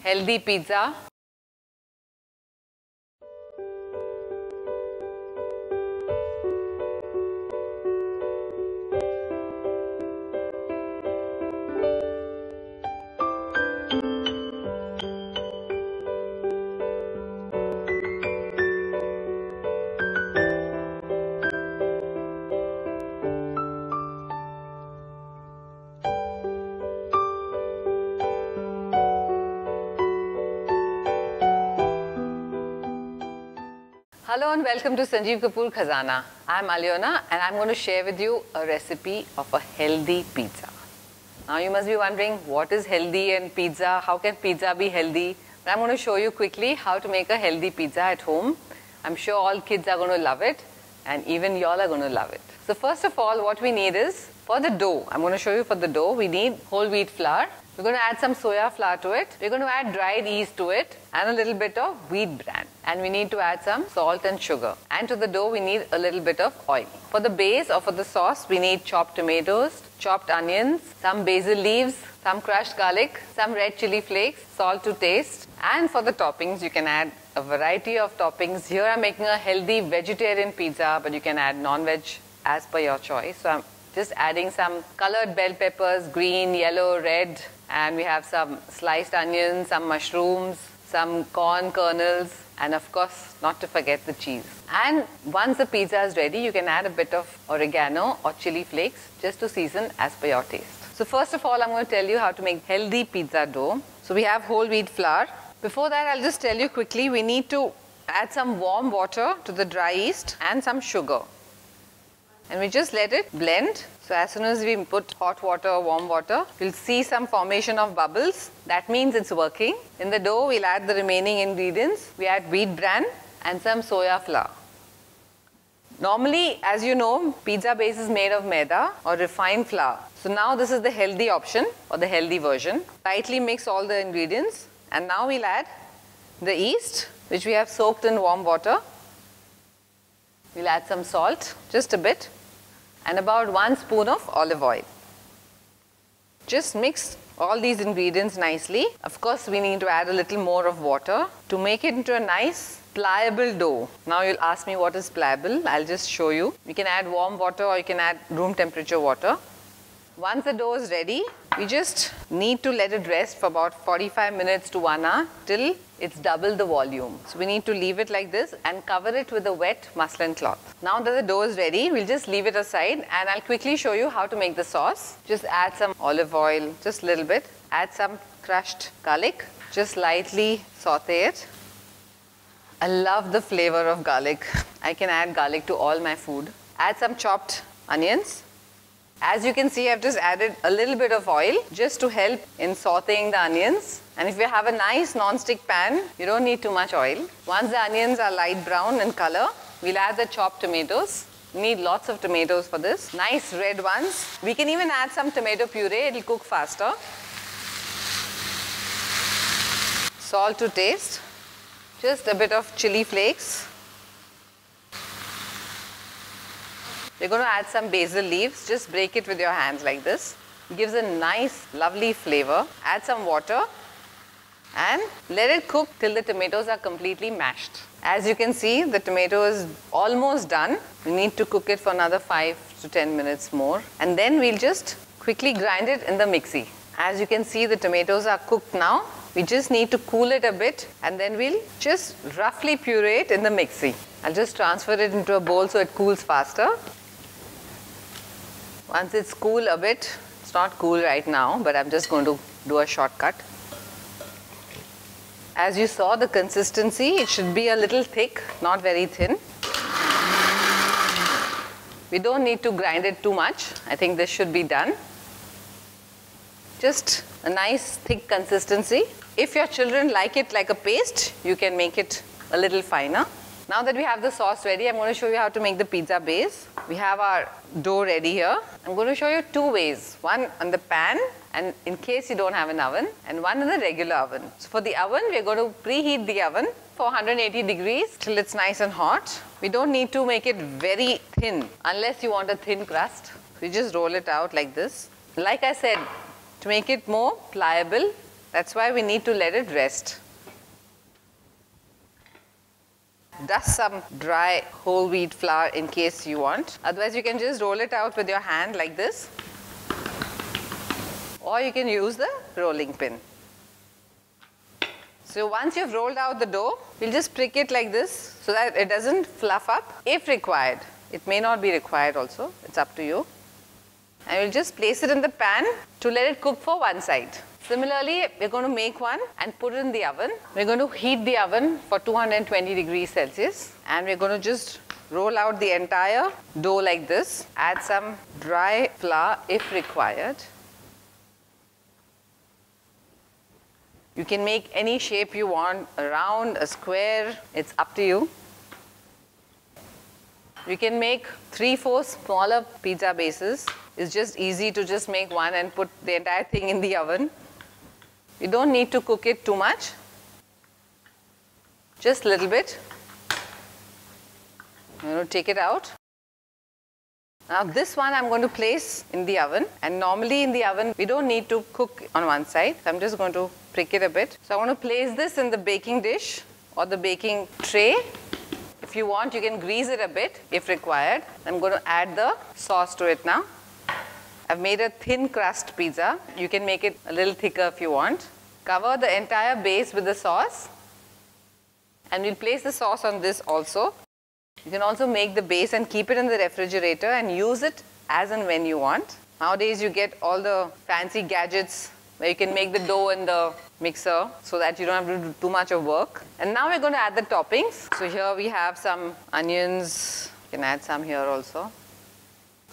healthy pizza. Hello and welcome to Sanjeev Kapoor Khazana. I'm Aliona and I'm going to share with you a recipe of a healthy pizza. Now you must be wondering, what is healthy and pizza? How can pizza be healthy? But I'm going to show you quickly how to make a healthy pizza at home. I'm sure all kids are going to love it and even y'all are going to love it. So first of all, what we need is, for the dough, I'm going to show you for the dough, we need whole wheat flour. We're going to add some soya flour to it. We're going to add dried yeast to it and a little bit of wheat bran. And we need to add some salt and sugar. And to the dough, we need a little bit of oil. For the base or for the sauce, we need chopped tomatoes, chopped onions, some basil leaves, some crushed garlic, some red chili flakes, salt to taste. And for the toppings, you can add a variety of toppings. Here I'm making a healthy vegetarian pizza, but you can add non-veg as per your choice. So I'm just adding some colored bell peppers, green, yellow, red. And we have some sliced onions, some mushrooms, some corn kernels, and of course, not to forget the cheese. And once the pizza is ready, you can add a bit of oregano or chili flakes just to season as per your taste. So first of all, I'm going to tell you how to make healthy pizza dough. So we have whole wheat flour. Before that, I'll just tell you quickly, we need to add some warm water to the dry yeast and some sugar. And we just let it blend. So as soon as we put hot water or warm water, we'll see some formation of bubbles. That means it's working. In the dough, we'll add the remaining ingredients. We add wheat bran and some soya flour. Normally, as you know, pizza base is made of maida or refined flour. So now this is the healthy option or the healthy version. Tightly mix all the ingredients. And now we'll add the yeast, which we have soaked in warm water. We'll add some salt, just a bit, and about 1 spoon of olive oil. Just mix all these ingredients nicely. Of course, we need to add a little more of water to make it into a nice pliable dough. Now you'll ask me what is pliable. I'll just show you. You can add warm water or you can add room temperature water. Once the dough is ready, we just need to let it rest for about 45 minutes to 1 hour till it's double the volume. So we need to leave it like this and cover it with a wet muslin cloth. Now that the dough is ready, we'll just leave it aside and I'll quickly show you how to make the sauce. Just add some olive oil, just a little bit. Add some crushed garlic. Just lightly saute it. I love the flavor of garlic. I can add garlic to all my food. Add some chopped onions. As you can see, I've just added a little bit of oil just to help in sauteing the onions. And if you have a nice non-stick pan, you don't need too much oil. Once the onions are light brown in color, we'll add the chopped tomatoes. You need lots of tomatoes for this. Nice red ones. We can even add some tomato puree, it'll cook faster. Salt to taste. Just a bit of chili flakes. We're going to add some basil leaves. Just break it with your hands like this. It gives a nice, lovely flavor. Add some water and let it cook till the tomatoes are completely mashed. As you can see, the tomato is almost done. We need to cook it for another 5 to 10 minutes more. And then we'll just quickly grind it in the mixie. As you can see, the tomatoes are cooked now. We just need to cool it a bit and then we'll just roughly puree it in the mixie. I'll just transfer it into a bowl so it cools faster. Once it's cool a bit, it's not cool right now, but I'm just going to do a shortcut. As you saw, the consistency, it should be a little thick, not very thin. We don't need to grind it too much. I think this should be done. Just a nice thick consistency. If your children like it like a paste, you can make it a little finer. Now that we have the sauce ready, I'm going to show you how to make the pizza base. We have our dough ready here. I'm going to show you 2 ways. One on the pan, and in case you don't have an oven, and one in the regular oven. So for the oven, we're going to preheat the oven for 180 degrees till it's nice and hot. We don't need to make it very thin unless you want a thin crust. We just roll it out like this. Like I said, to make it more pliable, That's why we need to let it rest. Dust some dry whole wheat flour in case you want. Otherwise, you can just roll it out with your hand like this. Or you can use the rolling pin. So once you've rolled out the dough, we'll just prick it like this so that it doesn't fluff up if required. It may not be required also, it's up to you. And we'll just place it in the pan to let it cook for one side. Similarly, we're going to make one and put it in the oven. We're going to heat the oven for 220 degrees Celsius. And we're going to just roll out the entire dough like this. Add some dry flour if required. You can make any shape you want, a round, a square, it's up to you. You can make 3-4 smaller pizza bases. It's just easy to just make one and put the entire thing in the oven. You don't need to cook it too much, just a little bit. I'm going to take it out. Now this one I'm going to place in the oven, and normally in the oven we don't need to cook on one side. So I'm just going to prick it a bit. So I want to place this in the baking dish or the baking tray. If you want, you can grease it a bit if required. I'm going to add the sauce to it now. I've made a thin crust pizza. You can make it a little thicker if you want. Cover the entire base with the sauce. And we'll place the sauce on this also. You can also make the base and keep it in the refrigerator and use it as and when you want. Nowadays you get all the fancy gadgets where you can make the dough in the mixer so that you don't have to do too much of work. And now we're going to add the toppings. So here we have some onions. You can add some here also.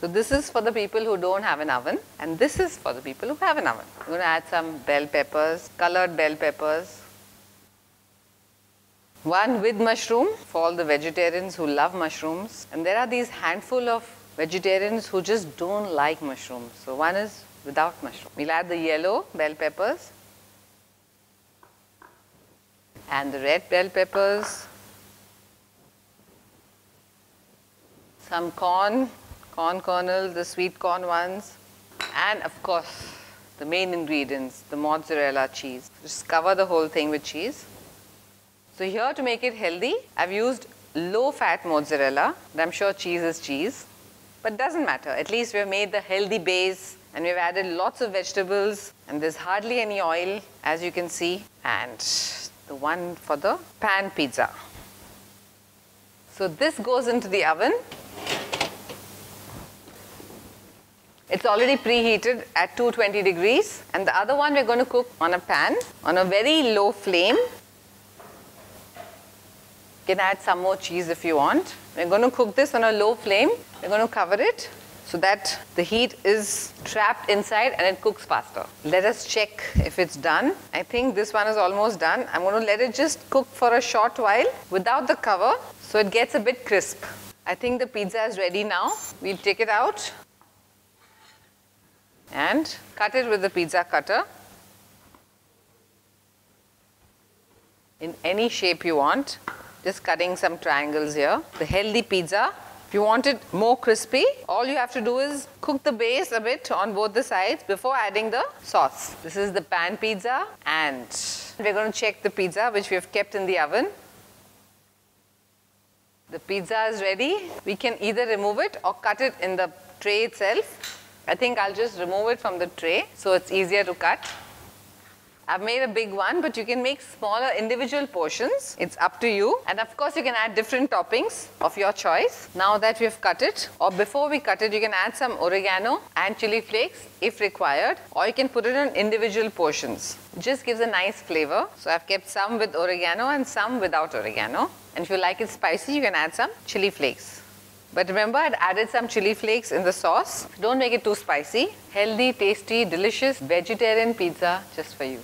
So this is for the people who don't have an oven, and this is for the people who have an oven. I'm going to add some bell peppers, colored bell peppers. One with mushroom for all the vegetarians who love mushrooms. And there are these handful of vegetarians who just don't like mushrooms. So one is without mushroom. We'll add the yellow bell peppers and the red bell peppers. Some corn kernels, the sweet corn ones, and of course the main ingredients, the mozzarella cheese. Just cover the whole thing with cheese. So here, to make it healthy, I've used low-fat mozzarella. I'm sure cheese is cheese, but doesn't matter. At least we've made the healthy base and we've added lots of vegetables, and there's hardly any oil, as you can see, and the one for the pan pizza. So this goes into the oven. It's already preheated at 220 degrees, and the other one we're going to cook on a pan on a very low flame. You can add some more cheese if you want. We're going to cook this on a low flame. We're going to cover it so that the heat is trapped inside and it cooks faster. Let us check if it's done. I think this one is almost done. I'm going to let it just cook for a short while without the cover so it gets a bit crisp. I think the pizza is ready now. We'll take it out and cut it with the pizza cutter in any shape you want. Just cutting some triangles here. The healthy pizza. If you want it more crispy, all you have to do is cook the base a bit on both the sides before adding the sauce. This is the pan pizza, and we're going to check the pizza which we have kept in the oven. The pizza is ready. We can either remove it or cut it in the tray itself. I think I'll just remove it from the tray so it's easier to cut. I've made a big one, but you can make smaller individual portions. It's up to you. And of course, you can add different toppings of your choice. Now that we've cut it, or before we cut it, you can add some oregano and chili flakes if required, or you can put it in individual portions. It just gives a nice flavor. So I've kept some with oregano and some without oregano. And if you like it spicy, you can add some chili flakes. But remember, I'd added some chili flakes in the sauce. Don't make it too spicy. Healthy, tasty, delicious vegetarian pizza just for you.